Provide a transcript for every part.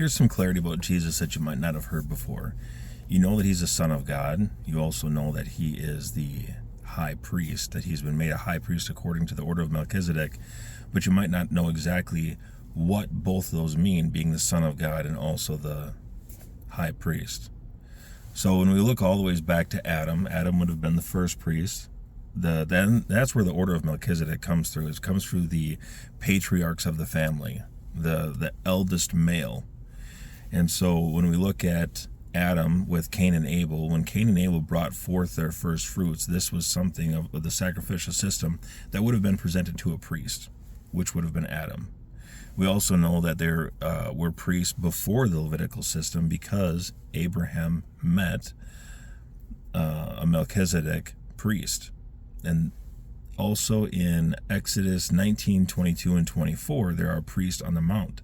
Here's some clarity about Jesus that you might not have heard before. You know that he's the Son of God. You also know that he is the high priest, that he's been made a high priest according to the order of Melchizedek, but you might not know exactly what both of those mean, being the Son of God and also the high priest. So when we look all the ways back to Adam would have been the first priest. Then that's where the order of Melchizedek comes through. It comes through the patriarchs of the family, the eldest male. And so when we look at Adam with Cain and Abel, when Cain and Abel brought forth their first fruits, this was something of the sacrificial system that would have been presented to a priest, which would have been Adam. We also know that there were priests before the Levitical system because Abraham met a Melchizedek priest. And also in Exodus 19, 22, and 24, there are priests on the mount.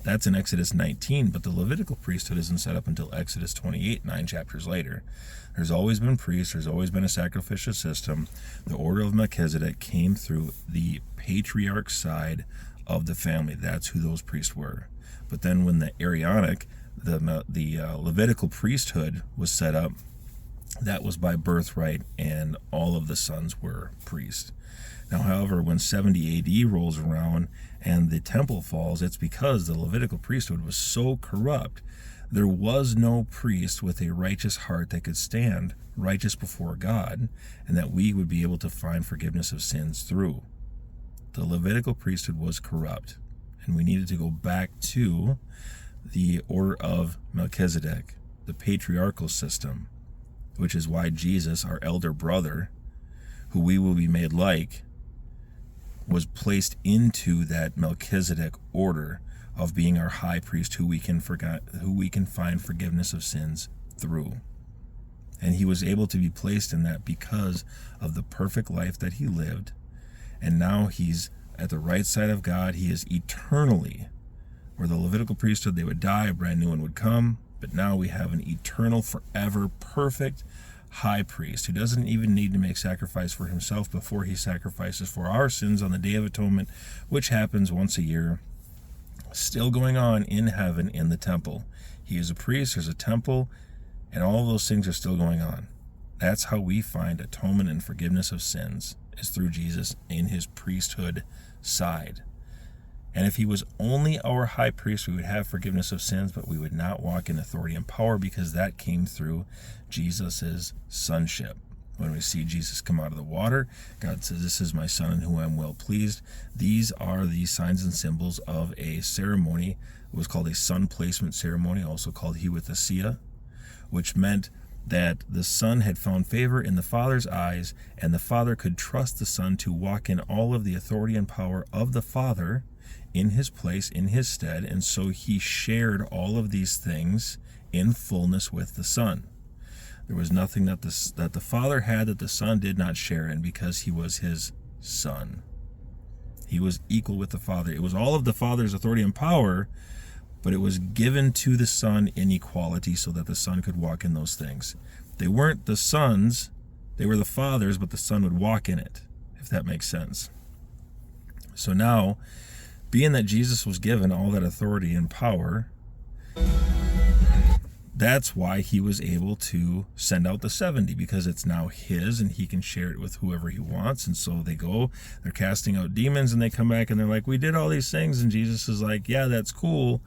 That's in Exodus 19, but the Levitical priesthood isn't set up until Exodus 28, 9 chapters later. There's always been priests. There's always been a sacrificial system. The order of Melchizedek came through the patriarch side of the family. That's who those priests were. But then when the Aaronic, the Levitical priesthood was set up, that was by birthright, and all of the sons were priests. Now, however, when 70 AD rolls around and the temple falls, it's because the Levitical priesthood was so corrupt. There was no priest with a righteous heart that could stand righteous before God, and that we would be able to find forgiveness of sins through. The Levitical priesthood was corrupt, and we needed to go back to the order of Melchizedek, the patriarchal system, which is why Jesus, our elder brother, who we will be made like, was placed into that Melchizedek order of being our high priest, who we can find forgiveness of sins through. And he was able to be placed in that because of the perfect life that he lived. And now he's at the right side of God. He is eternally, where the Levitical priesthood, they would die, a brand new one would come. But now we have an eternal, forever, perfect high priest who doesn't even need to make sacrifice for himself before he sacrifices for our sins on the Day of Atonement, which happens once a year, still going on in heaven in the temple. He is a priest, there's a temple, and all those things are still going on. That's how we find atonement and forgiveness of sins, is through Jesus in his priesthood side. And if he was only our high priest, we would have forgiveness of sins, but we would not walk in authority and power, because that came through Jesus' sonship. When we see Jesus come out of the water, God says, "This is my son in whom I am well pleased." These are the signs and symbols of a ceremony. It was called a son placement ceremony, also called Huiothesia, which meant that the son had found favor in the father's eyes, and the father could trust the son to walk in all of the authority and power of the father in his place, in his stead, and so he shared all of these things in fullness with the son. There was nothing that the father had that the son did not share in, because he was his son. He was equal with the father. It was all of the father's authority and power, but it was given to the son in equality so that the son could walk in those things. They weren't the son's, they were the father's, but the son would walk in it, if that makes sense. So now, being that Jesus was given all that authority and power, that's why he was able to send out the 70, because it's now his and he can share it with whoever he wants. And so they go, they're casting out demons, and they come back and they're like, "We did all these things." And Jesus is like, "Yeah, that's cool,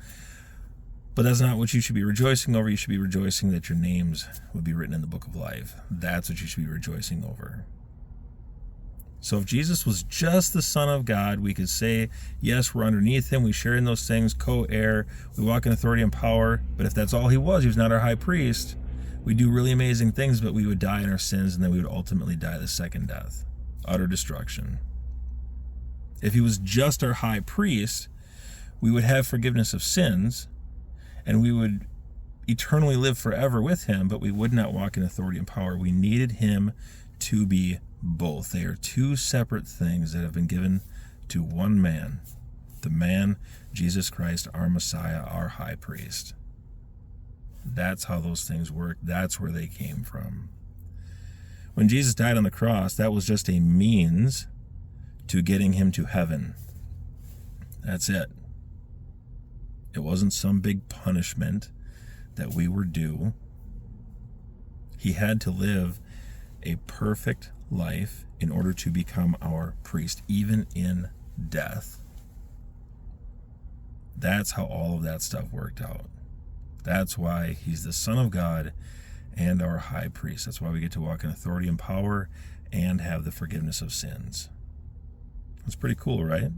but that's not what you should be rejoicing over. You should be rejoicing that your names would be written in the book of life. That's what you should be rejoicing over." So if Jesus was just the Son of God, we could say, yes, we're underneath him, we share in those things, co-heir, we walk in authority and power. But if that's all he was not our high priest, we do really amazing things, but we would die in our sins, and then we would ultimately die the second death, utter destruction. If he was just our high priest, we would have forgiveness of sins, and we would eternally live forever with him, but we would not walk in authority and power. We needed him to be both. They are two separate things that have been given to one man, the man, Jesus Christ, our Messiah, our high priest. That's how those things work. That's where they came from. When Jesus died on the cross, that was just a means to getting him to heaven. That's it. It wasn't some big punishment that we were due. He had to live a perfect life in order to become our priest, even in death. That's how all of that stuff worked out. That's why he's the Son of God and our high priest. That's why we get to walk in authority and power and have the forgiveness of sins. It's pretty cool, right?